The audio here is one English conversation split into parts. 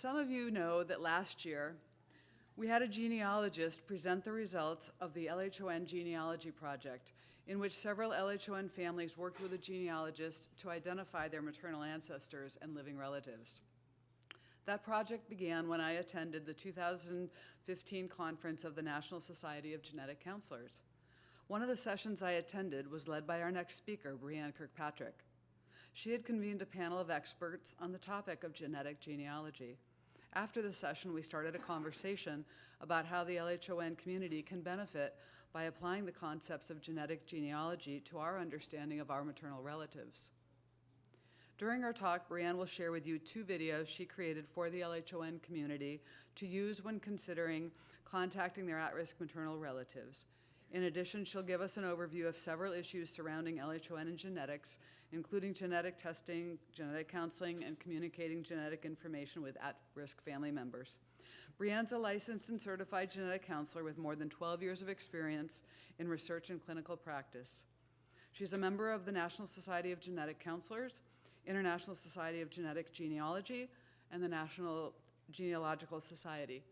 Some of you know that last year, we had a genealogist present the results of the LHON genealogy project, in which several LHON families worked with a genealogist to identify their maternal ancestors and living relatives. That project began when I attended the 2015 conference of the National Society of Genetic Counselors. One of the sessions I attended was led by our next speaker, Brianne Kirkpatrick. She had convened a panel of experts on the topic of genetic genealogy. After the session, we started a conversation about how the LHON community can benefit by applying the concepts of genetic genealogy to our understanding of our maternal relatives. During our talk, Brianne will share with you 2 videos she created for the LHON community to use when considering contacting their at-risk maternal relatives. In addition, she'll give us an overview of several issues surrounding LHON and genetics, including genetic testing, genetic counseling, and communicating genetic information with at-risk family members. Brianne's a licensed and certified genetic counselor with more than 12 years of experience in research and clinical practice. She's a member of the National Society of Genetic Counselors, International Society of Genetic Genealogy, and the National Genealogical Society.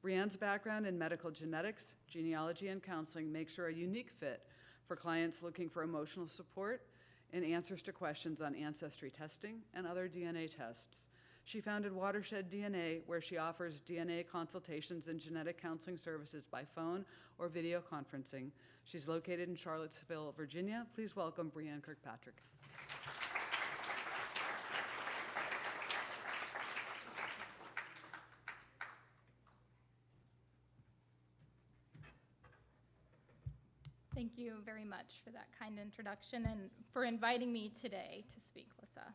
Brianne's background in medical genetics, genealogy, and counseling makes her a unique fit for clients looking for emotional support and answers to questions on ancestry testing and other DNA tests. She founded Watershed DNA, where she offers DNA consultations and genetic counseling services by phone or video conferencing. She's located in Charlottesville, Virginia. Please welcome Brianne Kirkpatrick. Thank you very much for that kind introduction and for inviting me today to speak, Lissa.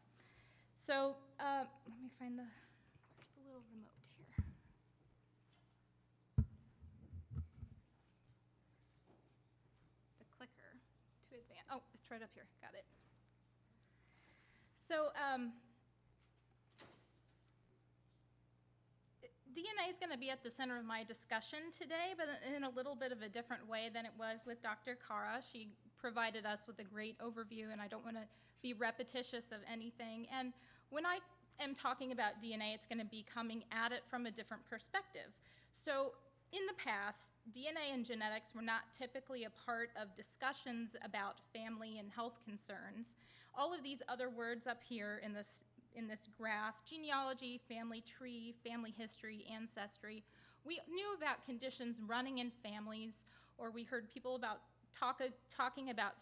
So let me find where's the little remote here? The clicker to advance. Oh, it's right up here. Got it. So DNA is going to be at the center of my discussion today, but in a little bit of a different way than it was with Dr. Kara. She provided us with a great overview, and I don't want to be repetitious of anything. And when I am talking about DNA, it's going to be coming at it from a different perspective. So in the past, DNA and genetics were not typically a part of discussions about family and health concerns. All of these other words up here in this graph, genealogy, family tree, family history, ancestry. We knew about conditions running in families, or we heard people talking about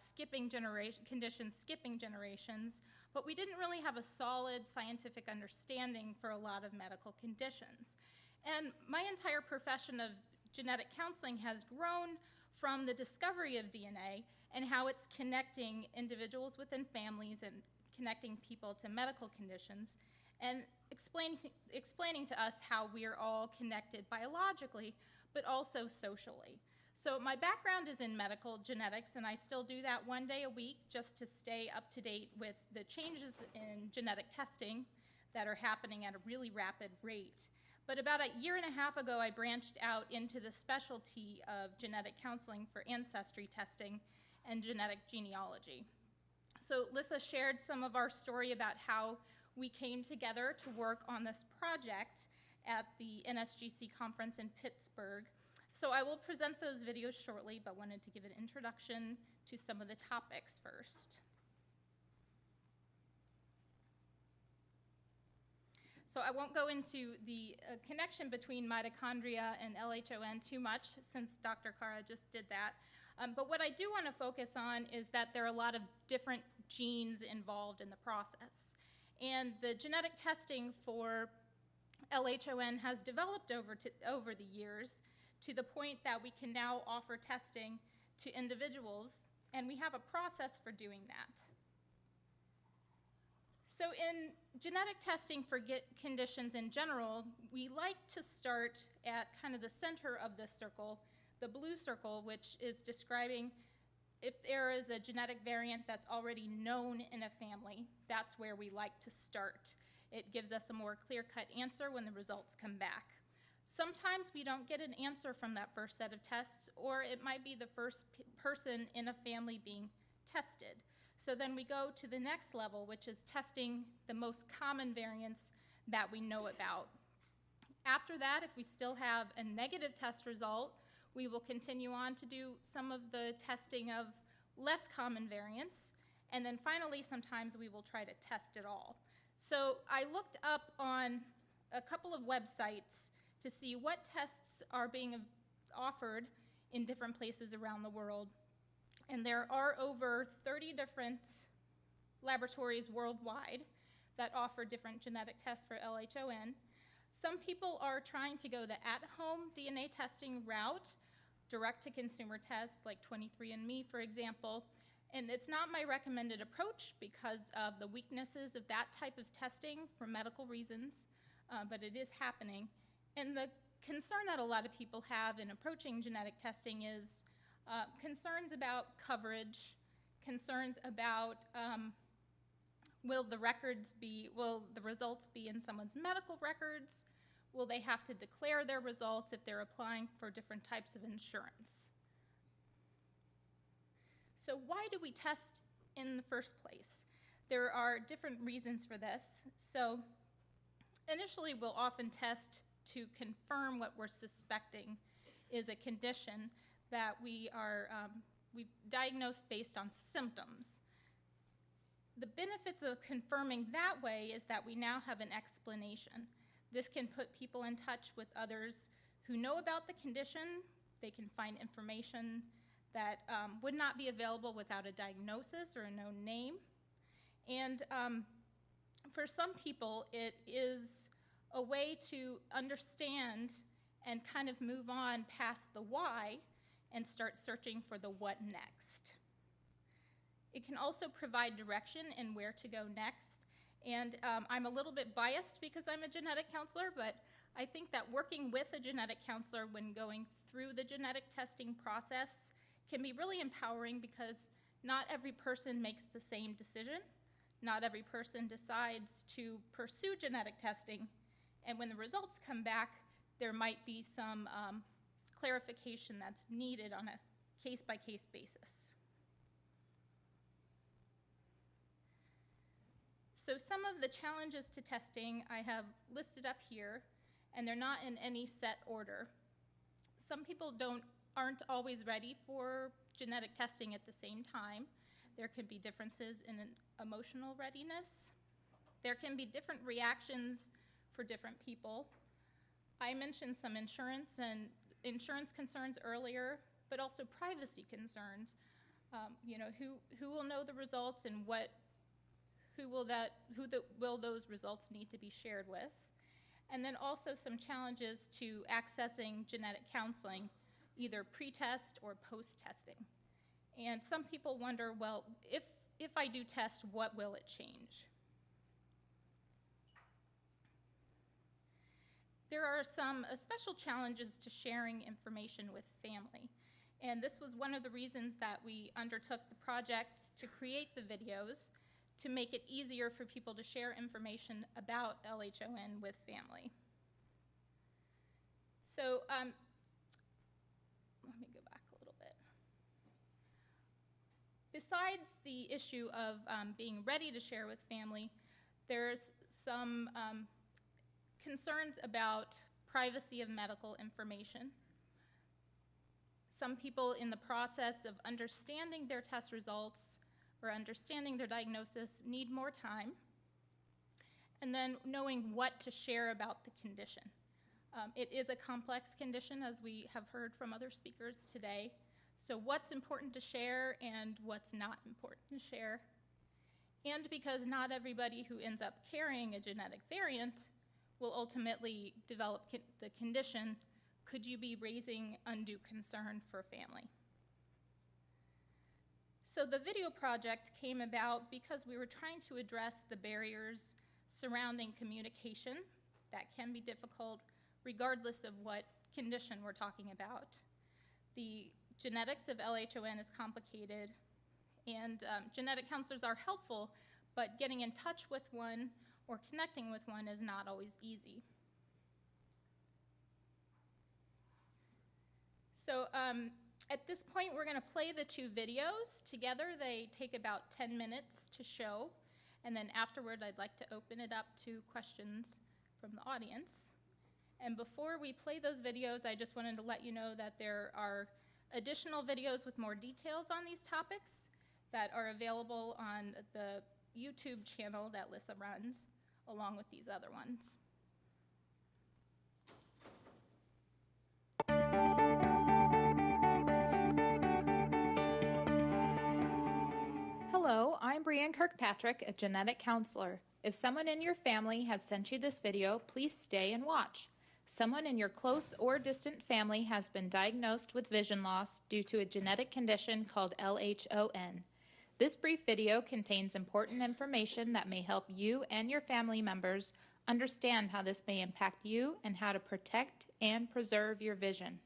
conditions skipping generations, but we didn't really have a solid scientific understanding for a lot of medical conditions. And my entire profession of genetic counseling has grown from the discovery of DNA and how it's connecting individuals within families and connecting people to medical conditions, and explaining to us how we're all connected biologically, but also socially. So my background is in medical genetics, and I still do that 1 day a week just to stay up to date with the changes in genetic testing that are happening at a really rapid rate. But about 1.5 years ago, I branched out into the specialty of genetic counseling for ancestry testing and genetic genealogy. So Lissa shared some of our story about how we came together to work on this project at the NSGC conference in Pittsburgh. So I will present those videos shortly, but wanted to give an introduction to some of the topics first. So I won't go into the connection between mitochondria and LHON too much, since Dr. Kara just did that. But what I do want to focus on is that there are a lot of different genes involved in the process. And the genetic testing for LHON has developed over the years to the point that we can now offer testing to individuals, and we have a process for doing that. So in genetic testing for conditions in general, we like to start at kind of the center of this circle, the blue circle, which is describing if there is a genetic variant that's already known in a family. That's where we like to start. It gives us a more clear-cut answer when the results come back. Sometimes we don't get an answer from that first set of tests, or it might be the first person in a family being tested. So then we go to the next level, which is testing the most common variants that we know about. After that, if we still have a negative test result, we will continue on to do some of the testing of less common variants. And then finally, sometimes we will try to test it all. So I looked up on a couple of websites to see what tests are being offered in different places around the world. And there are over 30 different laboratories worldwide that offer different genetic tests for LHON. Some people are trying to go the at-home DNA testing route, direct-to-consumer tests like 23andMe, for example. And it's not my recommended approach because of the weaknesses of that type of testing for medical reasons, but it is happening. And the concern that a lot of people have in approaching genetic testing is concerns about coverage, concerns about will the results be in someone's medical records? Will they have to declare their results if they're applying for different types of insurance? So why do we test in the first place? There are different reasons for this. So initially, we'll often test to confirm what we're suspecting is a condition that we've diagnosed based on symptoms. The benefits of confirming that way is that we now have an explanation. This can put people in touch with others who know about the condition. They can find information that would not be available without a diagnosis or a known name. And for some people, it is a way to understand and kind of move on past the why and start searching for the what next. It can also provide direction in where to go next. And I'm a little bit biased because I'm a genetic counselor, but I think that working with a genetic counselor when going through the genetic testing process can be really empowering because not every person makes the same decision. Not every person decides to pursue genetic testing. And when the results come back, there might be some clarification that's needed on a case-by-case basis. So some of the challenges to testing I have listed up here, and they're not in any set order. Some people aren't always ready for genetic testing at the same time. There can be differences in an emotional readiness. There can be different reactions for different people. I mentioned some insurance concerns earlier, but also privacy concerns. Who will know the results and who will those results need to be shared with? And then also some challenges to accessing genetic counseling, either pre-test or post-testing. And some people wonder, well, if I do test, what will it change? There are some special challenges to sharing information with family. And this was one of the reasons that we undertook the project to create the videos, to make it easier for people to share information about LHON with family. So let me go back a little bit. Besides the issue of being ready to share with family, there's some concerns about privacy of medical information. Some people in the process of understanding their test results or understanding their diagnosis need more time, and then knowing what to share about the condition. It is a complex condition, as we have heard from other speakers today, so what's important to share and what's not important to share. And because not everybody who ends up carrying a genetic variant will ultimately develop the condition, could you be raising undue concern for family? So the video project came about because we were trying to address the barriers surrounding communication that can be difficult regardless of what condition we're talking about. The genetics of LHON is complicated, and genetic counselors are helpful, but getting in touch with one or connecting with one is not always easy. So at this point, we're going to play the two videos together. They take about 10 minutes to show, and then afterward, I'd like to open it up to questions from the audience. And before we play those videos, I just wanted to let you know that there are additional videos with more details on these topics that are available on the YouTube channel that Lissa runs, along with these other ones. Hello, I'm Brianne Kirkpatrick, a genetic counselor. If someone in your family has sent you this video, please stay and watch. Someone in your close or distant family has been diagnosed with vision loss due to a genetic condition called LHON. This brief video contains important information that may help you and your family members understand how this may impact you and how to protect and preserve your vision.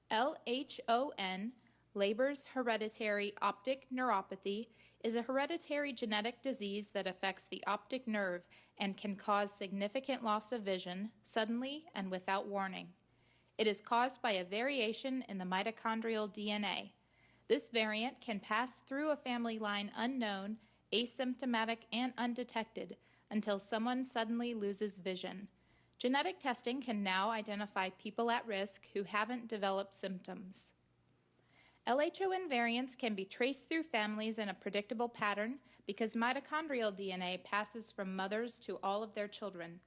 LHON, Leber's hereditary optic neuropathy, is a hereditary genetic disease that affects the optic nerve and can cause significant loss of vision suddenly and without warning. It is caused by a variation in the mitochondrial DNA. This variant can pass through a family line unknown, asymptomatic, and undetected until someone suddenly loses vision. Genetic testing can now identify people at risk who haven't developed symptoms. LHON variants can be traced through families in a predictable pattern because mitochondrial DNA passes from mothers to all of their children.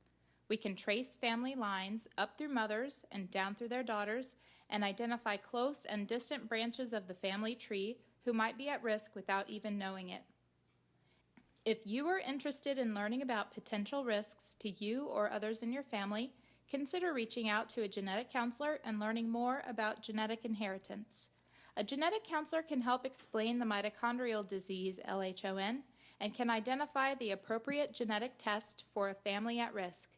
We can trace family lines up through mothers and down through their daughters and identify close and distant branches of the family tree who might be at risk without even knowing it. If you are interested in learning about potential risks to you or others in your family, consider reaching out to a genetic counselor and learning more about genetic inheritance. A genetic counselor can help explain the mitochondrial disease LHON and can identify the appropriate genetic test for a family at risk.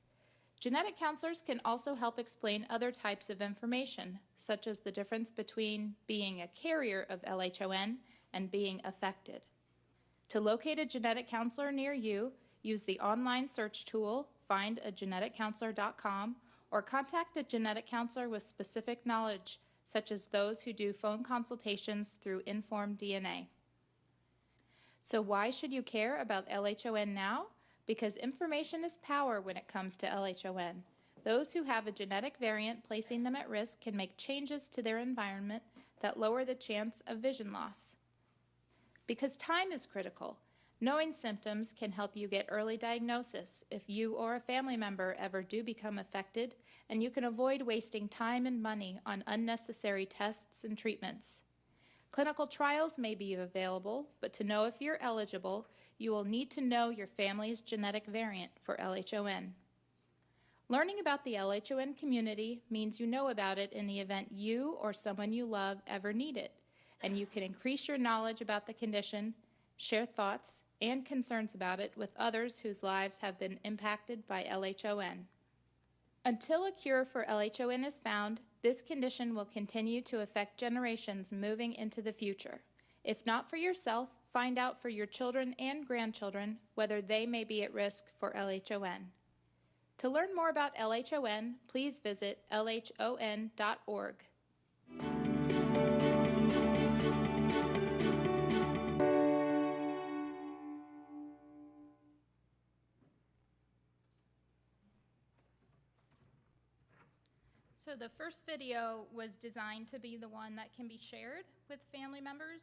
Genetic counselors can also help explain other types of information, such as the difference between being a carrier of LHON and being affected. To locate a genetic counselor near you, use the online search tool findageneticcounselor.com or contact a genetic counselor with specific knowledge, such as those who do phone consultations through Informed DNA. So why should you care about LHON now? Because information is power when it comes to LHON. Those who have a genetic variant placing them at risk can make changes to their environment that lower the chance of vision loss. Because time is critical. Knowing symptoms can help you get early diagnosis if you or a family member ever do become affected, and you can avoid wasting time and money on unnecessary tests and treatments. Clinical trials may be available, but to know if you're eligible, you will need to know your family's genetic variant for LHON. Learning about the LHON community means you know about it in the event you or someone you love ever need it, and you can increase your knowledge about the condition, share thoughts and concerns about it with others whose lives have been impacted by LHON. Until a cure for LHON is found, this condition will continue to affect generations moving into the future. If not for yourself, find out for your children and grandchildren whether they may be at risk for LHON. To learn more about LHON, please visit LHON.org. So the first video was designed to be the one that can be shared with family members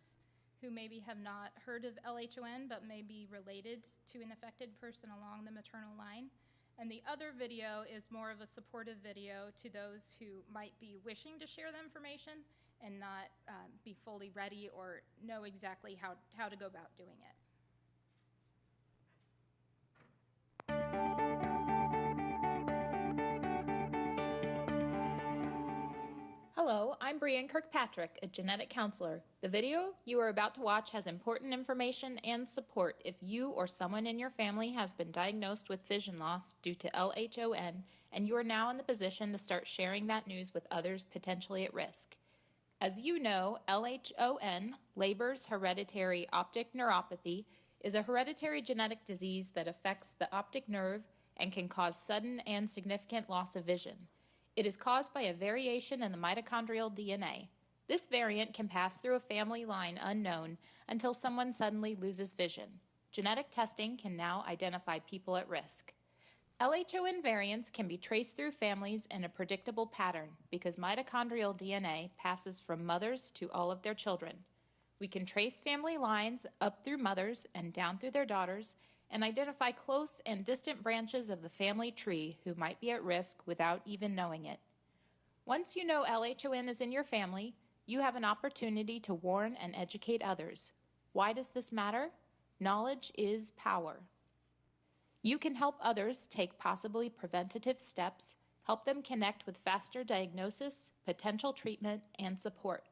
who maybe have not heard of LHON but may be related to an affected person along the maternal line. And the other video is more of a supportive video to those who might be wishing to share the information and not be fully ready or know exactly how to go about doing it. Hello, I'm Brianne Kirkpatrick, a genetic counselor. The video you are about to watch has important information and support if you or someone in your family has been diagnosed with vision loss due to LHON and you are now in the position to start sharing that news with others potentially at risk. As you know, LHON, Leber's hereditary optic neuropathy, is a hereditary genetic disease that affects the optic nerve and can cause sudden and significant loss of vision. It is caused by a variation in the mitochondrial DNA. This variant can pass through a family line unknown until someone suddenly loses vision. Genetic testing can now identify people at risk. LHON variants can be traced through families in a predictable pattern because mitochondrial DNA passes from mothers to all of their children. We can trace family lines up through mothers and down through their daughters and identify close and distant branches of the family tree who might be at risk without even knowing it. Once you know LHON is in your family, you have an opportunity to warn and educate others. Why does this matter? Knowledge is power. You can help others take possibly preventative steps, help them connect with faster diagnosis, potential treatment, and support.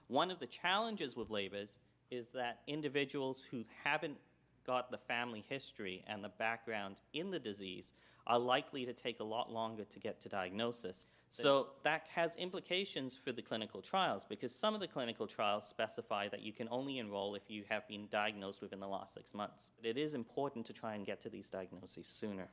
One of the challenges with labors is that individuals who haven't got the family history and the background in the disease are likely to take a lot longer to get to diagnosis. So that has implications for the clinical trials, because some of the clinical trials specify that you can only enroll if you have been diagnosed within the last 6 months. It is important to try and get to these diagnoses sooner.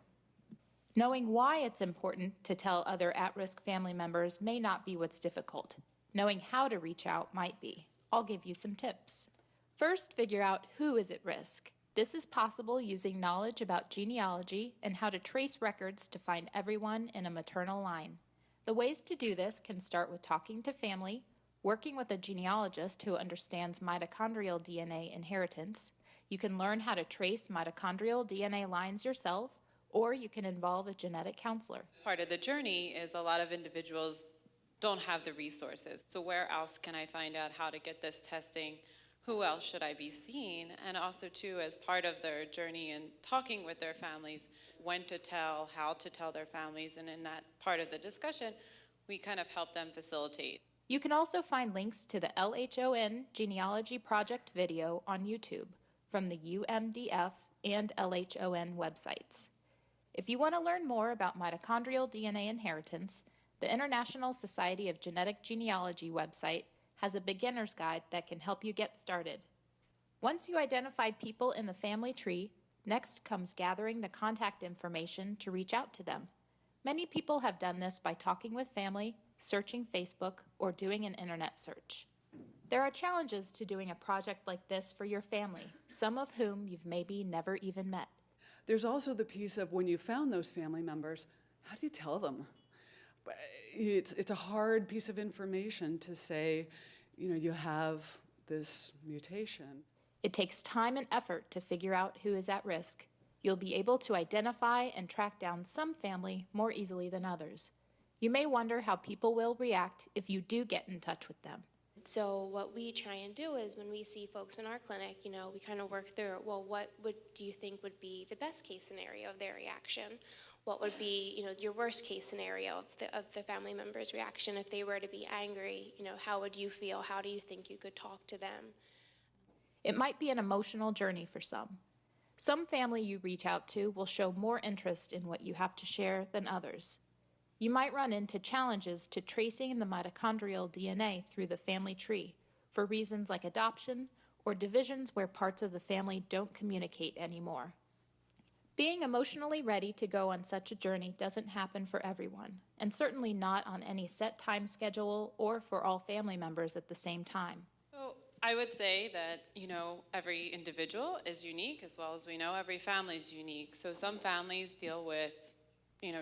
Knowing why it's important to tell other at-risk family members may not be what's difficult. Knowing how to reach out might be. I'll give you some tips. First, figure out who is at risk. This is possible using knowledge about genealogy and how to trace records to find everyone in a maternal line. The ways to do this can start with talking to family, working with a genealogist who understands mitochondrial DNA inheritance. You can learn how to trace mitochondrial DNA lines yourself, or you can involve a genetic counselor. Part of the journey is a lot of individuals don't have the resources. So where else can I find out how to get this testing? Who else should I be seeing? And also, too, as part of their journey and talking with their families, when to tell, how to tell their families, and in that part of the discussion, we kind of help them facilitate. You can also find links to the LHON Genealogy Project video on YouTube from the UMDF and LHON websites. If you want to learn more about mitochondrial DNA inheritance, the International Society of Genetic Genealogy website has a beginner's guide that can help you get started. Once you identify people in the family tree, next comes gathering the contact information to reach out to them. Many people have done this by talking with family, searching Facebook, or doing an internet search. There are challenges to doing a project like this for your family, some of whom you've maybe never even met. There's also the piece of when you found those family members, how do you tell them? It's a hard piece of information to say, you have this mutation. It takes time and effort to figure out who is at risk. You'll be able to identify and track down some family more easily than others. You may wonder how people will react if you do get in touch with them. So what we try and do is when we see folks in our clinic, we kind of work through, well, what do you think would be the best case scenario of their reaction? What would be, your worst case scenario of the family member's reaction if they were to be angry? How would you feel? How do you think you could talk to them? It might be an emotional journey for some. Some family you reach out to will show more interest in what you have to share than others. You might run into challenges to tracing the mitochondrial DNA through the family tree for reasons like adoption or divisions where parts of the family don't communicate anymore. Being emotionally ready to go on such a journey doesn't happen for everyone, and certainly not on any set time schedule or for all family members at the same time. So I would say that, every individual is unique, as well as we know every family is unique. So some families deal with,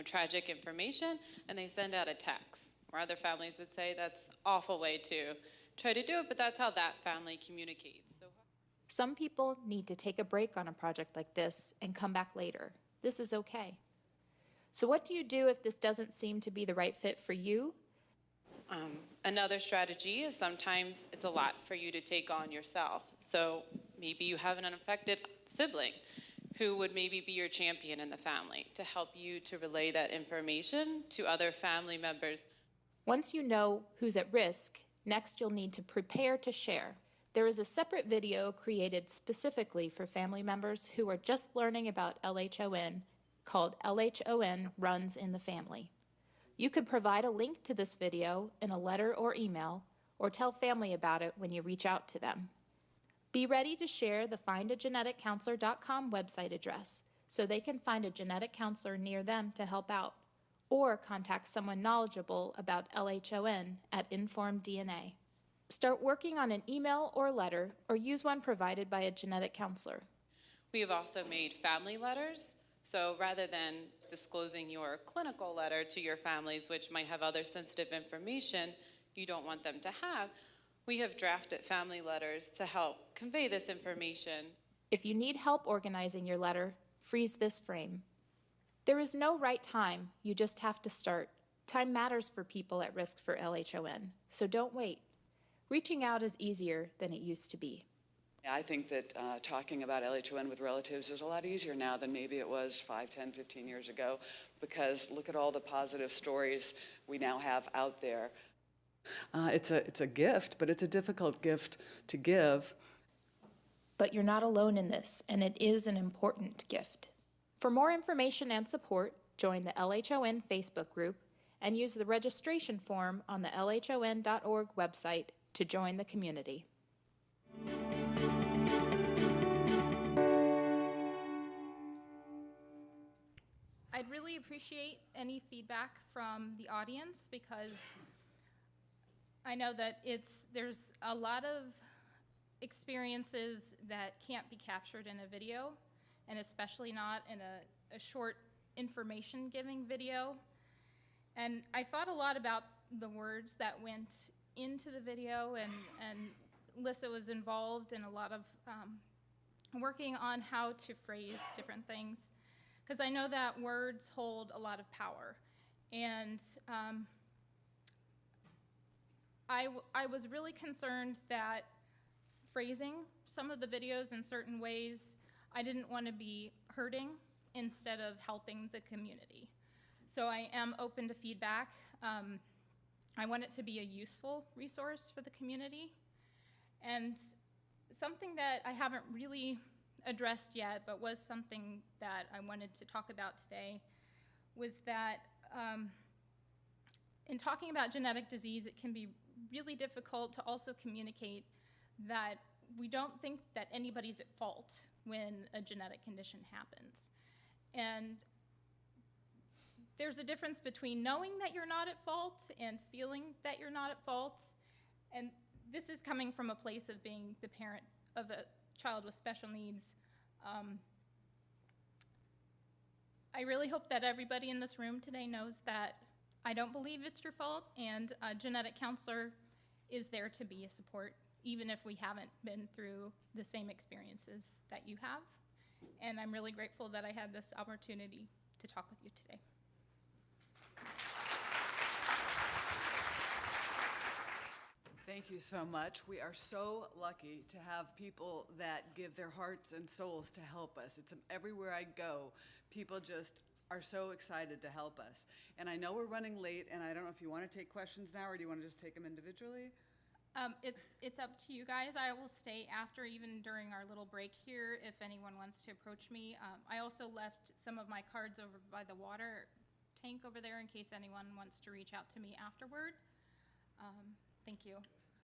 tragic information, and they send out a text. Or other families would say that's an awful way to try to do it, but that's how that family communicates. Some people need to take a break on a project like this and come back later. This is okay. So what do you do if this doesn't seem to be the right fit for you? Another strategy is sometimes it's a lot for you to take on yourself. So maybe you have an unaffected sibling who would maybe be your champion in the family to help you to relay that information to other family members. Once you know who's at risk, next you'll need to prepare to share. There is a separate video created specifically for family members who are just learning about LHON called LHON Runs in the Family. You could provide a link to this video in a letter or email, or tell family about it when you reach out to them. Be ready to share the findageneticcounselor.com website address so they can find a genetic counselor near them to help out, or contact someone knowledgeable about LHON at Informed DNA. Start working on an email or letter, or use one provided by a genetic counselor. We have also made family letters. So rather than disclosing your clinical letter to your families, which might have other sensitive information you don't want them to have, we have drafted family letters to help convey this information. If you need help organizing your letter, freeze this frame. There is no right time, you just have to start. Time matters for people at risk for LHON, so don't wait. Reaching out is easier than it used to be. I think that talking about LHON with relatives is a lot easier now than maybe it was 5, 10, 15 years ago, because look at all the positive stories we now have out there. It's a gift, but it's a difficult gift to give. But you're not alone in this, and it is an important gift. For more information and support, join the LHON Facebook group and use the registration form on the LHON.org website to join the community. I'd really appreciate any feedback from the audience, because I know that there's a lot of experiences that can't be captured in a video, and especially not in a short information-giving video. And I thought a lot about the words that went into the video, and Lissa was involved in a lot of working on how to phrase different things, because I know that words hold a lot of power. And I was really concerned that phrasing some of the videos in certain ways, I didn't want to be hurting instead of helping the community. So I am open to feedback. I want it to be a useful resource for the community. And something that I haven't really addressed yet, but was something that I wanted to talk about today, was that in talking about genetic disease, it can be really difficult to also communicate that we don't think that anybody's at fault when a genetic condition happens. And there's a difference between knowing that you're not at fault and feeling that you're not at fault. And this is coming from a place of being the parent of a child with special needs. I really hope that everybody in this room today knows that I don't believe it's your fault, and a genetic counselor is there to be a support, even if we haven't been through the same experiences that you have. And I'm really grateful that I had this opportunity to talk with you today. Thank you so much. We are so lucky to have people that give their hearts and souls to help us. It's everywhere I go, people just are so excited to help us. And I know we're running late, and I don't know if you want to take questions now, or do you want to just take them individually? It's up to you guys. I will stay after, even during our little break here, if anyone wants to approach me. I also left some of my cards over by the water tank over there in case anyone wants to reach out to me afterward. Thank you.